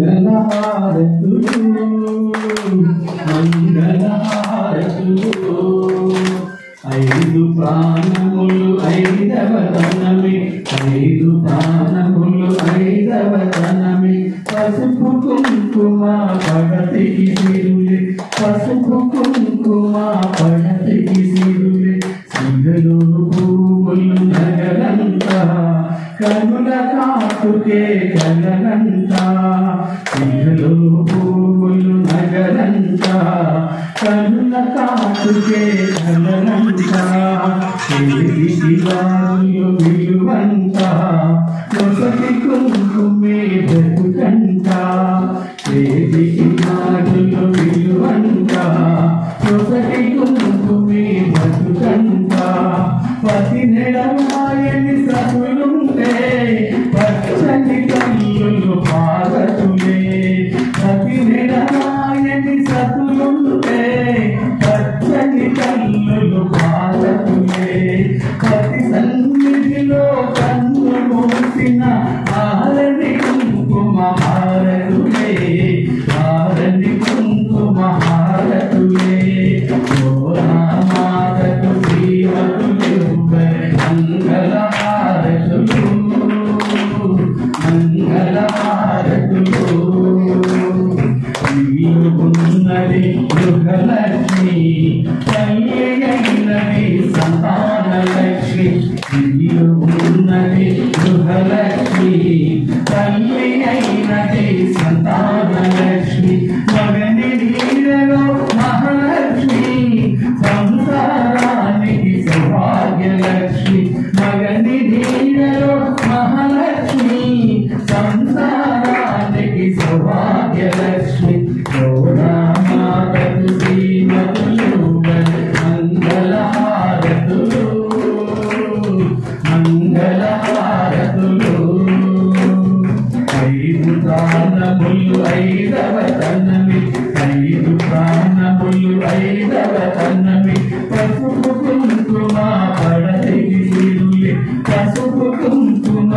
మంగళహారతులు మంగళహారతులు ఐదు ప్రాణములు ఐదవ తనమే ఐదు ప్రాణములు ఐదవ తనమే పసుపు కుంకుమ పడతికి సిరులే పసుపు కుంకుమ పడతికి సిరులే సిగలు పువ్వులు నగలంతా కనుల కాటుకే కలనంతా సిగలు పువ్వులు నగలంతా కనుల కాటుకే కలనంతా శివాలు విలువంతా నొసటి కుంకుమే బ్రతుకంతా శివాలు విలువంతా నొసటి కుంకుమే బ్రతుకంతా పతి నెడమాయని సతులుంటే పచ్చని కన్నులు పారతులే పతి నెడమాయని సతులుంటే పచ్చని కన్నులు పారతులే పతి సన్నిధిలో కన్ను మూసిన ఆరని కుంకుమ హారతులే ఆరని కుంకుమ హారతులే మాతకు శ్రీమతులు మంగళహారతులు మంగళహారతులు ఉన్నది గృహలక్ష్మి తల్లి అయినది సంతానలక్ష్మి ఉన్నది గృహలక్ష్మి తల్లి అయినది సంతానలక్ష్మి మగని నీడలో మహాలక్ష్మి సంసారానికి సౌభాగ్యలక్ష్మి మగని నీడలో మహాలక్ష్మి సంసారానికి సౌభాగ్యలక్ష్మి మాతకు శ్రీమతులు మంగళహారతులు మంగళహారతులు ఐదు ప్రాణములు ఐదవ తనమి ఐదు ప్రాణములు ఐదవ తనమి పసుపు కుంకుమ పడతికి సిరులే పసుపు కుంకుమ